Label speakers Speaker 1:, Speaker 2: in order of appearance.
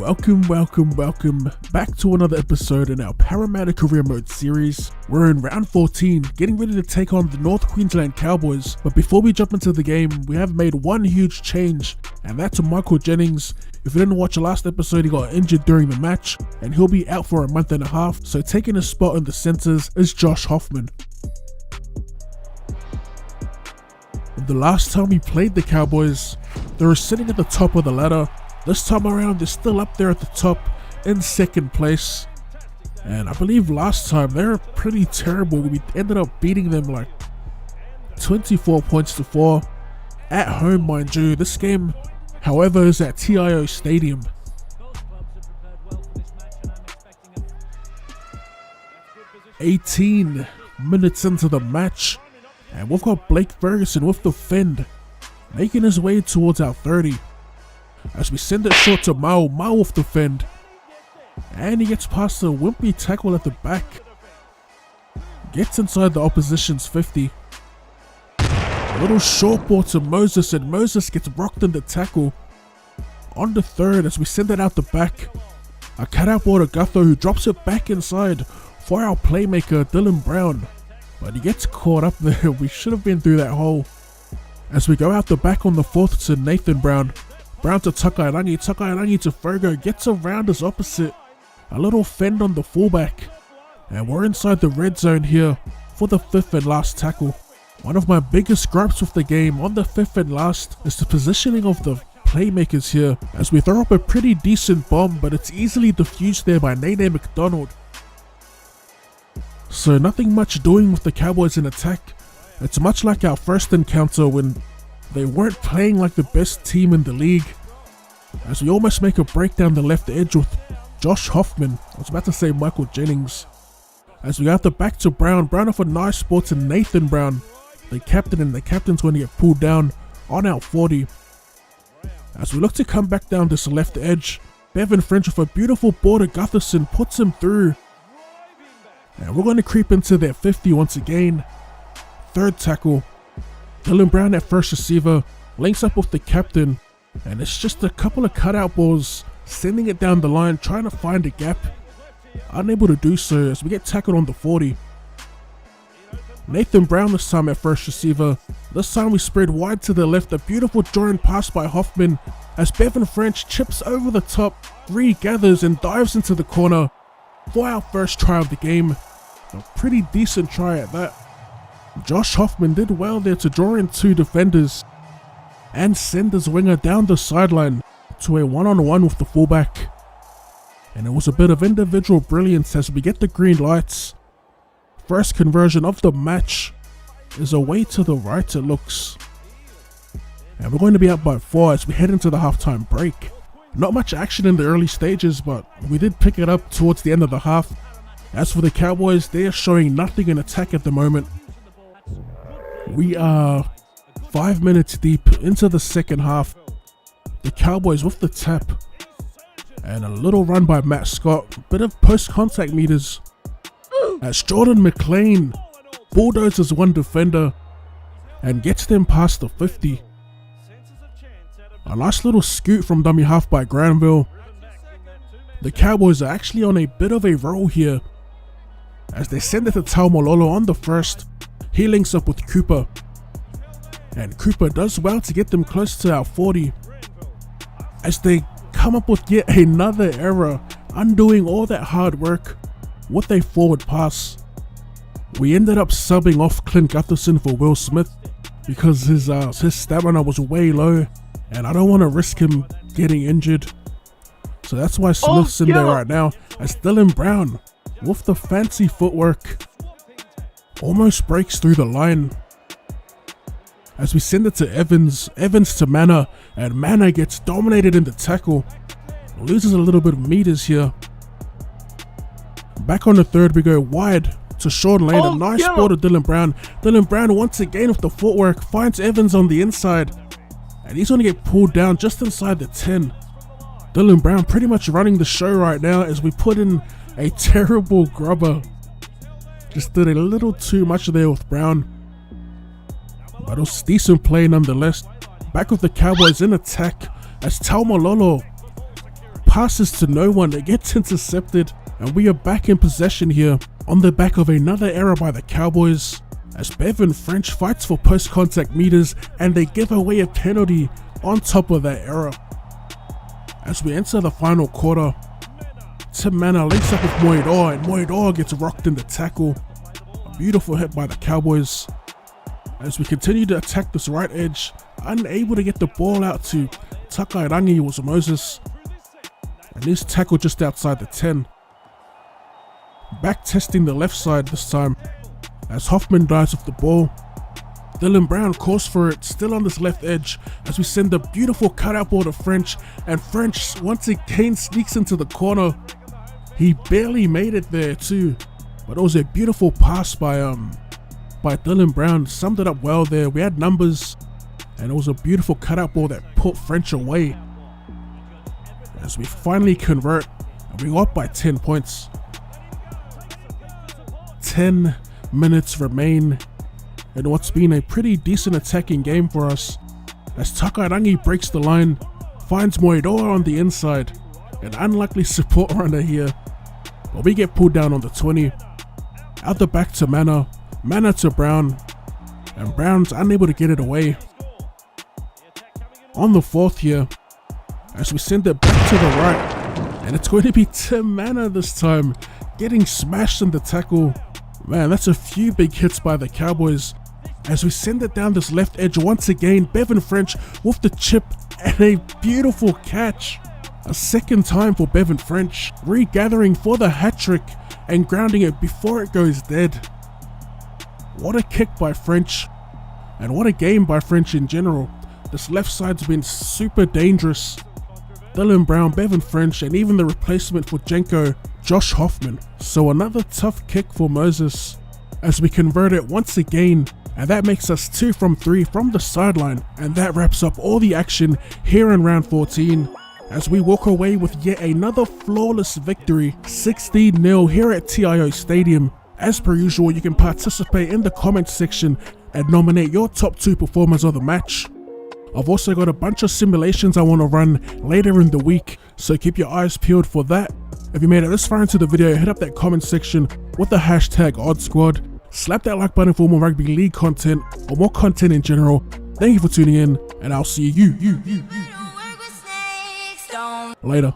Speaker 1: Welcome back to another episode in our Parramatta Career Mode series. We're in round 14, getting ready to take on the North Queensland Cowboys. But before we jump into the game, we have made one huge change, and that's Michael Jennings. If you didn't watch the last episode, he got injured during the match, and he'll be out for a month and a half, so taking his spot in the centres is Josh Hoffman. The last time we played the Cowboys, they were sitting at the top of the ladder. This time around, they're still up there at the top in second place. And I believe last time they were pretty terrible. We ended up beating them like 24 points to 4 at home, mind you. This game, however, is at TIO Stadium. "18 minutes into the match, and we've got Blake Ferguson with the fend, making his way towards our 30. As we send it short to Mao with the fend, and he gets past a wimpy tackle at the back, gets inside the opposition's 50. A little short ball to Moses, and Moses gets rocked in the tackle. On the third, as we send it out the back, a cutout ball to Gutho, who drops it back inside for our playmaker Dylan Brown, but he gets caught up there. We should have been through that hole. As we go out the back on the fourth to Nathan Brown. Brown to Takairangi to Fergo, gets around his opposite. A little fend on the fullback. And we're inside the red zone here for the fifth and last tackle. One of my biggest gripes with the game on the fifth and last is the positioning of the playmakers here, as we throw up a pretty decent bomb, but it's easily defused there by Nene McDonald. So nothing much doing with the Cowboys in attack. It's much like our first encounter when they weren't playing like the best team in the league, as we almost make a break down the left edge with Josh Hoffman. I was about to say Michael Jennings. As we got the back to Brown off a nice ball to Nathan Brown, the captain, and the captain's going to get pulled down on our 40. As we look to come back down this left edge, Bevan French with a beautiful ball to Gutherson puts him through. And we're going to creep into their 50 once again. Third tackle. Dylan Brown at first receiver, links up with the captain, and it's just a couple of cutout balls, sending it down the line, trying to find a gap. Unable to do so as we get tackled on the 40. Nathan Brown this time at first receiver. This time we spread wide to the left, a beautiful drawing pass by Hoffman, as Bevan French chips over the top, regathers and dives into the corner for our first try of the game. A pretty decent try at that. Josh Hoffman did well there to draw in two defenders and send his winger down the sideline to a one-on-one with the fullback. And it was a bit of individual brilliance as we get the green lights. First conversion of the match is away to the right, it looks. And we're going to be up by 4 as we head into the halftime break. Not much action in the early stages, but we did pick it up towards the end of the half. As for the Cowboys, they are showing nothing in attack at the moment. We are 5 minutes deep into the second half. The Cowboys with the tap. And a little run by Matt Scott. Bit of post-contact meters. As Jordan McLean bulldozes one defender and gets them past the 50. A nice little scoot from dummy half by Granville. The Cowboys are actually on a bit of a roll here, as they send it to Taumololo on the first. He links up with Cooper, and Cooper does well to get them close to our 40, as they come up with yet another error, undoing all that hard work with a forward pass. We ended up subbing off Clint Gutherson for Will Smith because his stamina was way low, and I don't want to risk him getting injured. So that's why Smith's in there right now, as Dylan Brown with the fancy footwork almost breaks through the line. As we send it to Evans to Mana, and Mana gets dominated in the tackle, loses a little bit of meters here. Back on the third, we go wide to Sean Lane, a nice ball to Dylan Brown. Dylan Brown once again with the footwork, finds Evans on the inside, and he's going to get pulled down just inside the 10. Dylan Brown pretty much running the show right now as we put in a terrible grubber. Just did a little too much there with Brown, but it was decent play nonetheless. Back with the Cowboys in attack as Taumololo passes to no one, it gets intercepted, and we are back in possession here on the back of another error by the Cowboys, as Bevan French fights for post-contact meters and they give away a penalty on top of that error. As we enter the final quarter, Tim Manor links up with Moidor, and Moidor gets rocked in the tackle. A beautiful hit by the Cowboys. As we continue to attack this right edge, unable to get the ball out to Takairangi was Moses, and he's tackled just outside the 10. Back testing the left side this time, as Hoffman dives with the ball. Dylan Brown calls for it, still on this left edge, as we send a beautiful cutout ball to French, and French once again sneaks into the corner. He barely made it there too, but it was a beautiful pass by Dylan Brown. Summed it up well there. We had numbers, and it was a beautiful cutout ball that put French away. As we finally convert, and we got by 10 points. 10 minutes remain in what's been a pretty decent attacking game for us, as Takairangi breaks the line, finds Moidor on the inside, an unlikely support runner here, but we get pulled down on the 20. Out the back to Manor, Manor to Brown, and Brown's unable to get it away. On the 4th here, as we send it back to the right, and it's going to be Tim Manor this time, getting smashed in the tackle. Man, that's a few big hits by the Cowboys. As we send it down this left edge once again, Bevan French with the chip and a beautiful catch. A second time for Bevan French, regathering for the hat-trick and grounding it before it goes dead. What a kick by French, and what a game by French in general. This left side's been super dangerous. Dylan Brown, Bevan French, and even the replacement for Jenko, Josh Hoffman. So another tough kick for Moses, as we convert it once again, and that makes us 2 from 3 from the sideline, and that wraps up all the action here in round 14, as we walk away with yet another flawless victory, 16-0 here at TIO Stadium. As per usual, you can participate in the comments section and nominate your top 2 performers of the match. I've also got a bunch of simulations I want to run later in the week, so keep your eyes peeled for that. If you made it this far into the video, hit up that comment section with the hashtag OddSquad. Slap that like button for more rugby league content or more content in general. Thank you for tuning in, and I'll see you later.